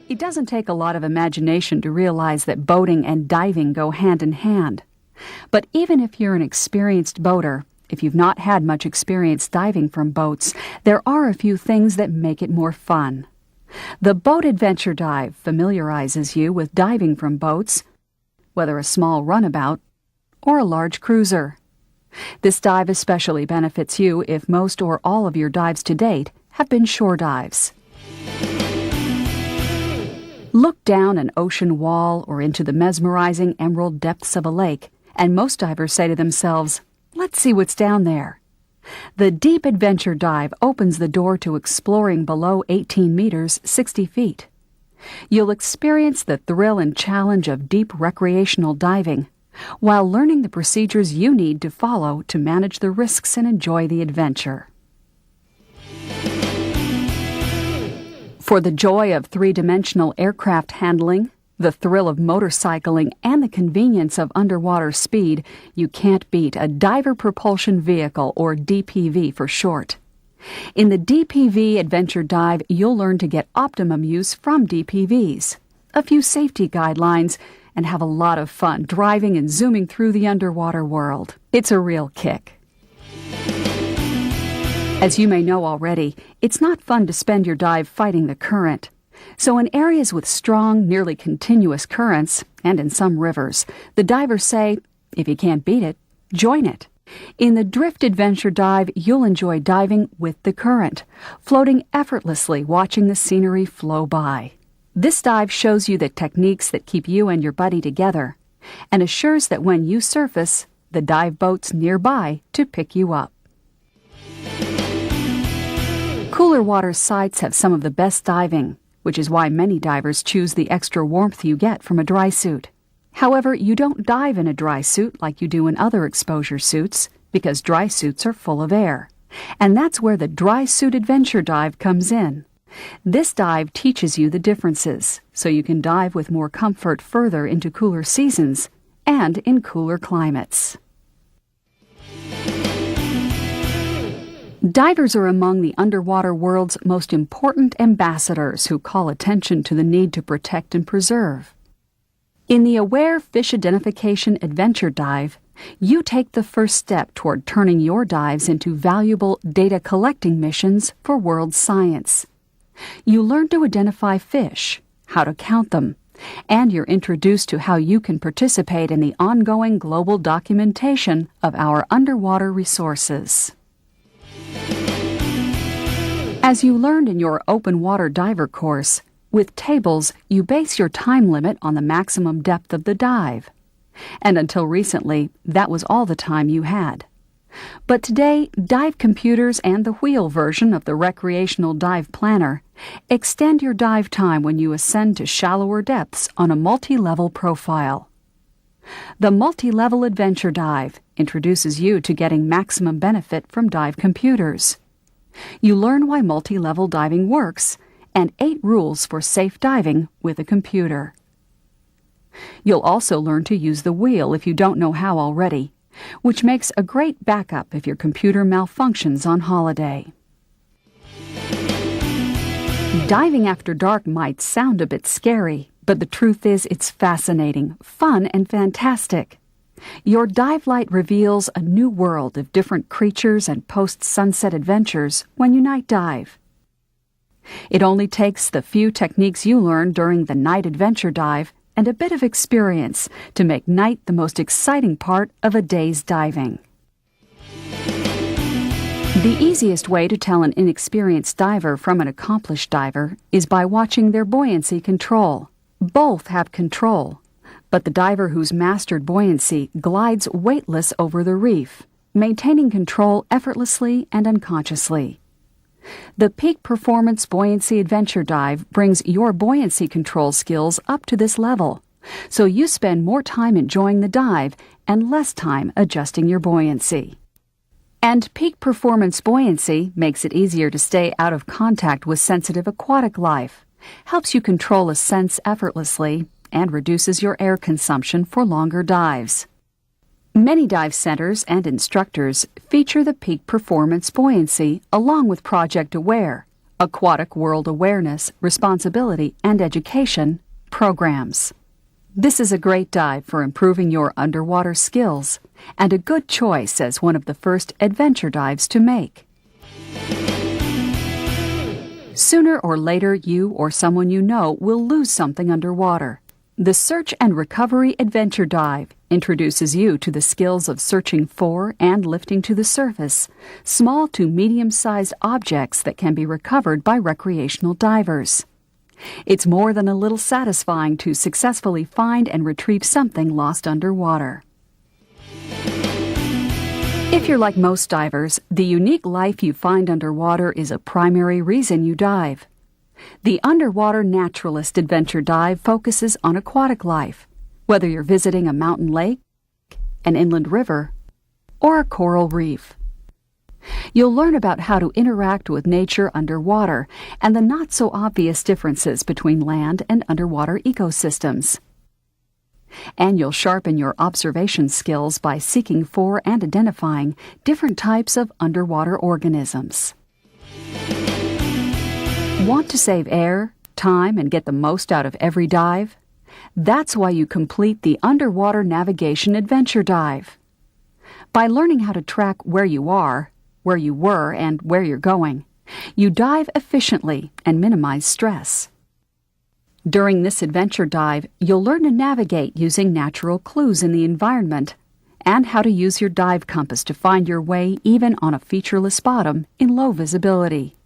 It doesn't take a lot of imagination to realize that boating and diving go hand in hand. But even if you're an experienced boater, if you've not had much experience diving from boats, there are a few things that make it more fun. The Boat Adventure Dive familiarizes you with diving from boats, whether a small runabout or a large cruiser. This dive especially benefits you if most or all of your dives to date have been shore dives. Look down an ocean wall or into the mesmerizing emerald depths of a lake, and most divers say to themselves, "Let's see what's down there." The Deep Adventure Dive opens the door to exploring below 18 meters, 60 feet. You'll experience the thrill and challenge of deep recreational diving, while learning the procedures you need to follow to manage the risks and enjoy the adventure. For the joy of three-dimensional aircraft handling, the thrill of motorcycling, and the convenience of underwater speed, you can't beat a Diver Propulsion Vehicle, or DPV for short. In the DPV Adventure Dive, you'll learn to get optimum use from DPVs, a few safety guidelines, and have a lot of fun driving and zooming through the underwater world. It's a real kick. As you may know already, it's not fun to spend your dive fighting the current. So in areas with strong, nearly continuous currents, and in some rivers, the divers say, if you can't beat it, join it. In the Drift Adventure Dive, you'll enjoy diving with the current, floating effortlessly, watching the scenery flow by. This dive shows you the techniques that keep you and your buddy together, and assures that when you surface, the dive boat's nearby to pick you up. Cooler water sites have some of the best diving, which is why many divers choose the extra warmth you get from a dry suit. However, you don't dive in a dry suit like you do in other exposure suits, because dry suits are full of air. And that's where the Dry Suit Adventure Dive comes in. This dive teaches you the differences, so you can dive with more comfort further into cooler seasons and in cooler climates. Divers are among the underwater world's most important ambassadors who call attention to the need to protect and preserve. In the Aware Fish Identification Adventure Dive, you take the first step toward turning your dives into valuable data collecting missions for world science. You learn to identify fish, how to count them, and you're introduced to how you can participate in the ongoing global documentation of our underwater resources. As you learned in your open water diver course, with tables you base your time limit on the maximum depth of the dive. And until recently, that was all the time you had. But today, dive computers and the wheel version of the Recreational Dive Planner extend your dive time when you ascend to shallower depths on a multi-level profile. The Multilevel Adventure Dive introduces you to getting maximum benefit from dive computers. You learn why multi-level diving works and 8 rules for safe diving with a computer. You'll also learn to use the wheel if you don't know how already, which makes a great backup if your computer malfunctions on holiday. Diving after dark might sound a bit scary, but the truth is it's fascinating, fun, and fantastic. Your dive light reveals a new world of different creatures and post-sunset adventures when you night dive. It only takes the few techniques you learn during the night adventure dive and a bit of experience to make night the most exciting part of a day's diving. The easiest way to tell an inexperienced diver from an accomplished diver is by watching their buoyancy control. Both have control, but the diver who's mastered buoyancy glides weightless over the reef, maintaining control effortlessly and unconsciously. The Peak Performance Buoyancy Adventure Dive brings your buoyancy control skills up to this level, so you spend more time enjoying the dive and less time adjusting your buoyancy. And Peak Performance Buoyancy makes it easier to stay out of contact with sensitive aquatic life, helps you control ascents effortlessly, and reduces your air consumption for longer dives. Many dive centers and instructors feature the Peak Performance Buoyancy along with Project Aware, Aquatic World Awareness, Responsibility, and Education programs. This is a great dive for improving your underwater skills and a good choice as one of the first adventure dives to make. Sooner or later, you or someone you know will lose something underwater. The Search and Recovery Adventure Dive introduces you to the skills of searching for and lifting to the surface small to medium-sized objects that can be recovered by recreational divers. It's more than a little satisfying to successfully find and retrieve something lost underwater. If you're like most divers, the unique life you find underwater is a primary reason you dive. The Underwater Naturalist Adventure Dive focuses on aquatic life, whether you're visiting a mountain lake, an inland river, or a coral reef. You'll learn about how to interact with nature underwater and the not-so-obvious differences between land and underwater ecosystems. And you'll sharpen your observation skills by seeking for and identifying different types of underwater organisms. Want to save air, time, and get the most out of every dive? That's why you complete the Underwater Navigation Adventure Dive. By learning how to track where you are, where you were, and where you're going, you dive efficiently and minimize stress. During this adventure dive, you'll learn to navigate using natural clues in the environment and how to use your dive compass to find your way even on a featureless bottom in low visibility.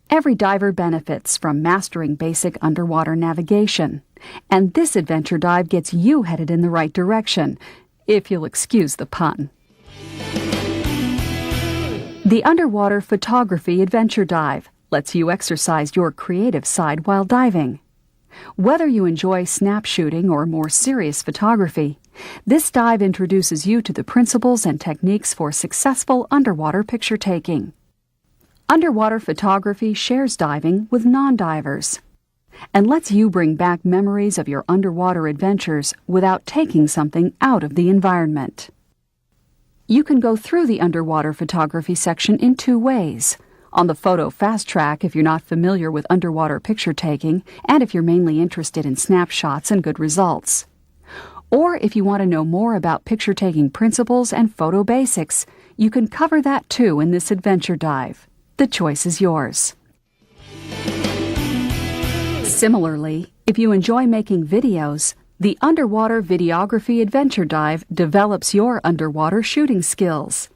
Every diver benefits from mastering basic underwater navigation, and this adventure dive gets you headed in the right direction, if you'll excuse the pun. The Underwater Photography Adventure Dive lets you exercise your creative side while diving. Whether you enjoy snap shooting or more serious photography, this dive introduces you to the principles and techniques for successful underwater picture taking. Underwater photography shares diving with non-divers and lets you bring back memories of your underwater adventures without taking something out of the environment. You can go through the underwater photography section in two ways. On the Photo Fast Track if you're not familiar with underwater picture taking and if you're mainly interested in snapshots and good results. Or if you want to know more about picture taking principles and photo basics, you can cover that too in this adventure dive. The choice is yours. Similarly, if you enjoy making videos, the Underwater Videography Adventure Dive develops your underwater shooting skills.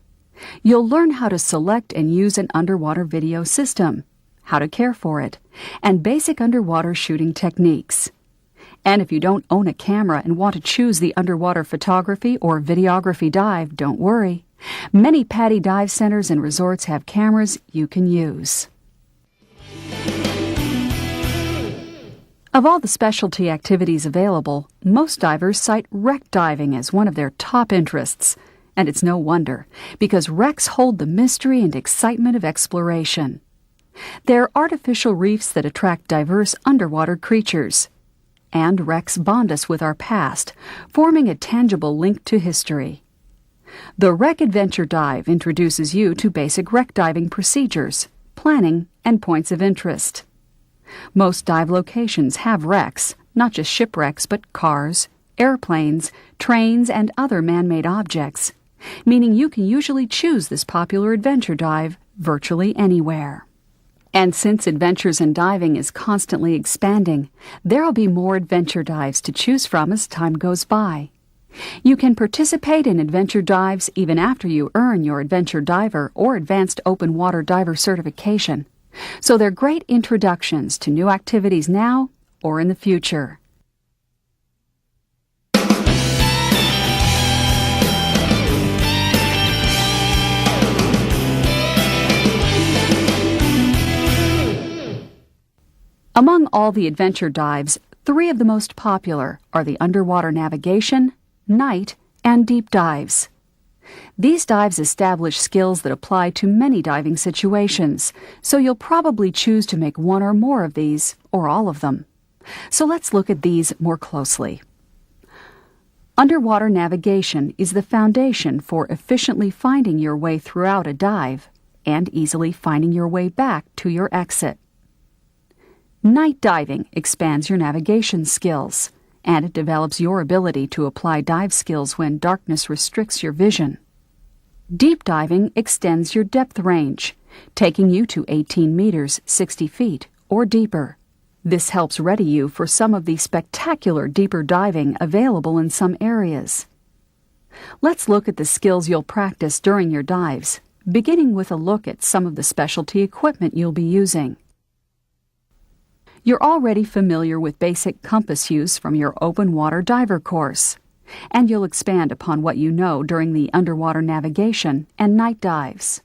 You'll learn how to select and use an underwater video system, how to care for it, and basic underwater shooting techniques. And if you don't own a camera and want to choose the underwater photography or videography dive, don't worry. Many PADI dive centers and resorts have cameras you can use. Of all the specialty activities available, most divers cite wreck diving as one of their top interests. And it's no wonder, because wrecks hold the mystery and excitement of exploration. They're artificial reefs that attract diverse underwater creatures. And wrecks bond us with our past, forming a tangible link to history. The Wreck Adventure Dive introduces you to basic wreck diving procedures, planning, and points of interest. Most dive locations have wrecks, not just shipwrecks, but cars, airplanes, trains, and other man-made objects, meaning you can usually choose this popular adventure dive virtually anywhere. And since adventures in diving is constantly expanding, there'll be more adventure dives to choose from as time goes by. You can participate in adventure dives even after you earn your adventure diver or advanced open water diver certification. So they're great introductions to new activities now or in the future. Among all the adventure dives, 3 of the most popular are the underwater navigation, night, and deep dives. These dives establish skills that apply to many diving situations, so you'll probably choose to make one or more of these, or all of them. So let's look at these more closely. Underwater navigation is the foundation for efficiently finding your way throughout a dive and easily finding your way back to your exit. Night diving expands your navigation skills, and it develops your ability to apply dive skills when darkness restricts your vision. Deep diving extends your depth range, taking you to 18 meters, 60 feet, or deeper. This helps ready you for some of the spectacular deeper diving available in some areas. Let's look at the skills you'll practice during your dives, beginning with a look at some of the specialty equipment you'll be using. You're already familiar with basic compass use from your open water diver course, and you'll expand upon what you know during the underwater navigation and night dives.